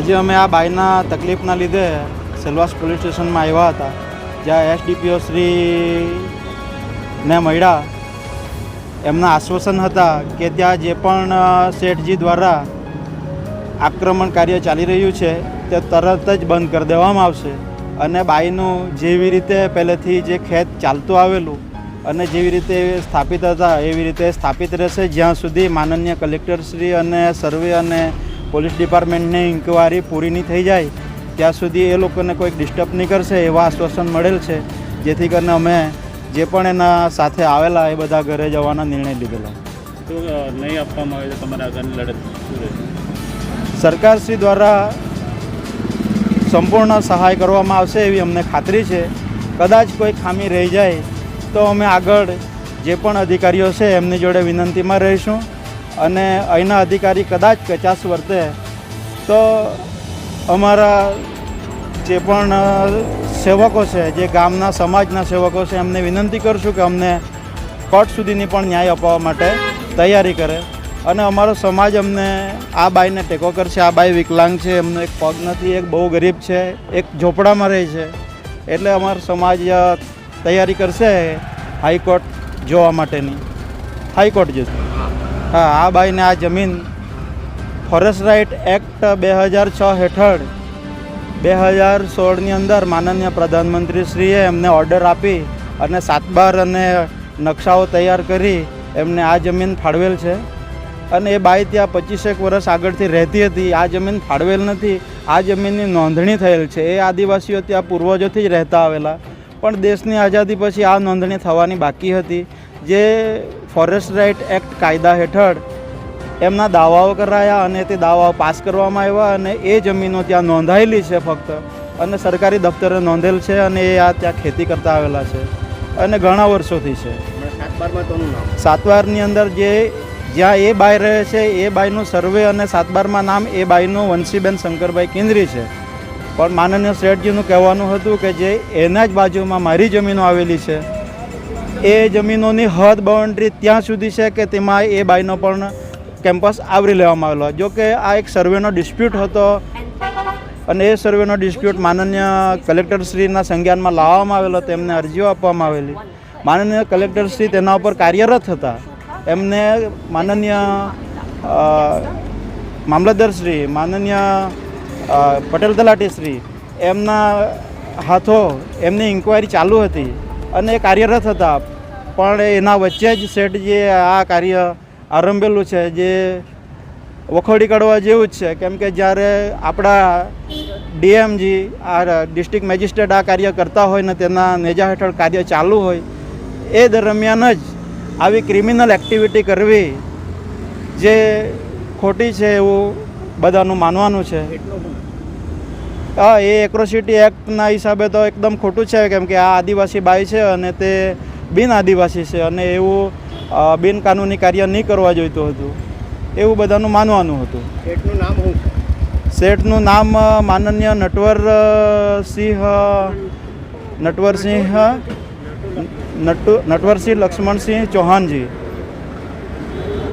આજે અમે આ બાઈના તકલીફના લીધે સેલવાસ પોલીસ સ્ટેશનમાં આવ્યા હતા, જ્યાં એસડીપીઓ શ્રીને મળ્યા. એમના આશ્વાસન હતા કે ત્યાં જે પણ શેઠજી દ્વારા આક્રમણ કાર્ય ચાલી રહ્યું છે તે તરત જ બંધ કરી દેવામાં આવશે અને બાઈનું જેવી રીતે પહેલેથી જે ખેત ચાલતું આવેલું અને જેવી રીતે સ્થાપિત હતા એવી રીતે સ્થાપિત રહેશે, જ્યાં સુધી માનનીય કલેક્ટરશ્રી અને સર્વે અને પોલીસ ડિપાર્ટમેન્ટની ઇન્કવાયરી પૂરી નહીં થઈ જાય ત્યાં સુધી એ લોકોને કોઈક ડિસ્ટર્બ નહીં કરશે એવા આશ્વાસન મળેલ છે. જેથી કરીને અમે જે પણ એના સાથે આવેલા એ બધા ઘરે જવાના નિર્ણય લીધેલો. તો નહીં આપવામાં આવે તો તમારા આગળની લડત શું રહેશે? સરકારશ્રી દ્વારા સંપૂર્ણ સહાય કરવામાં આવશે એવી અમને ખાતરી છે. કદાચ કોઈ ખામી રહી જાય તો અમે આગળ જે પણ અધિકારીઓ છે એમની જોડે વિનંતીમાં રહીશું અને અહીંના અધિકારી કદાચ કચાશ વર્તે તો અમારા જે પણ સેવકો છે, જે ગામના સમાજના સેવકો છે, એમને વિનંતી કરશું કે અમને કોર્ટ સુધીની પણ ન્યાય અપાવવા માટે તૈયારી કરે અને અમારો સમાજ અમને આ બાઈને ટેકો કરશે. આ બાઈ વિકલાંગ છે, એમનો એક પગ નથી, એક બહુ ગરીબ છે, એક ઝોપડામાં રહે છે, એટલે અમારો સમાજ તૈયારી કરશે હાઈકોર્ટ જોવા માટેની. હાઈકોર્ટ જશે. હા, આ બાઈને આ જમીન ફોરેસ્ટ રાઇટ એક્ટ 2006 હેઠળ 2016ની અંદર માનનીય પ્રધાનમંત્રીશ્રીએ એમને ઓર્ડર આપી અને 7/12 અને નકશાઓ તૈયાર કરી એમને આ જમીન ફાળવેલ છે અને એ બાઈ ત્યાં 25 વર્ષ આગળથી રહેતી હતી. આ જમીન ફાળવેલ નથી, આ જમીનની નોંધણી થયેલ છે. એ આદિવાસીઓ ત્યાં પૂર્વજોથી જ રહેતા આવેલા, પણ દેશની આઝાદી પછી આ નોંધણી થવાની બાકી હતી. જે ફોરેસ્ટ રાઇટ એક્ટ કાયદા હેઠળ એમના દાવાઓ કરાયા અને તે દાવાઓ પાસ કરવામાં આવ્યા અને એ જમીનો ત્યાં નોંધાયેલી છે ફક્ત, અને સરકારી દફતરે નોંધેલ છે અને એ આ ત્યાં ખેતી કરતા આવેલા છે અને ઘણા વર્ષોથી છે. 7/12ની અંદર જ્યાં એ બાઈ રહે છે એ બાઈનું સર્વે અને 7/12માં નામ એ બાઈનું વંશીબેન શંકરભાઈ કેન્દ્રી છે. પણ માનનીય શેઠજીનું કહેવાનું હતું કે જે એના જ બાજુમાં મારી જમીનો આવેલી છે એ જમીનોની હદ બાઉન્ડ્રી ત્યાં સુધી છે કે તેમાં એ બાઈનો પણ કેમ્પસ આવરી લેવામાં આવેલો. જો કે આ એક સર્વેનો ડિસ્પ્યુટ હતો અને એ સર્વેનો ડિસ્પ્યુટ માનનીય કલેક્ટરશ્રીના સંજ્ઞાનમાં લાવવામાં આવેલો, તેમને અરજીઓ આપવામાં આવેલી. માનનીય કલેક્ટરશ્રી તેના ઉપર કાર્યરત હતા. એમને માનનીય મામલતદારશ્રી, માનનીય પટેલ તલાટીશ્રી એમના હાથો એમની ઇન્કવાયરી ચાલુ હતી અને એ કાર્યરત હતા. પણ એના વચ્ચે જ શેઠજીએ આ કાર્ય આરંભેલું છે, જે વખોડી કાઢવા જેવું જ છે. કેમ કે જ્યારે આપણા ડીએમજી આ ડિસ્ટ્રિક્ટ મેજિસ્ટ્રેટ આ કાર્ય કરતા હોય ને તેના નેજા હેઠળ કાર્ય ચાલુ હોય એ દરમિયાન જ આવી ક્રિમિનલ એક્ટિવિટી કરવી જે ખોટી છે એવું બધાનું માનવાનું છે. હા, એ એક્રોસિટી એક્ટના હિસાબે તો એકદમ ખોટું છે, કેમ કે આ આદિવાસી બાઈ છે અને તે બિન આદિવાસી છે અને એવું બિનકાનૂની કાર્ય નહીં કરવા જોઈતું હતું એવું બધાનું માનવાનું હતું. શેઠનું નામ શું છે? શેઠનું નામ માનનીય નટવરસિંહ લક્ષ્મણસિંહ ચૌહાણજી.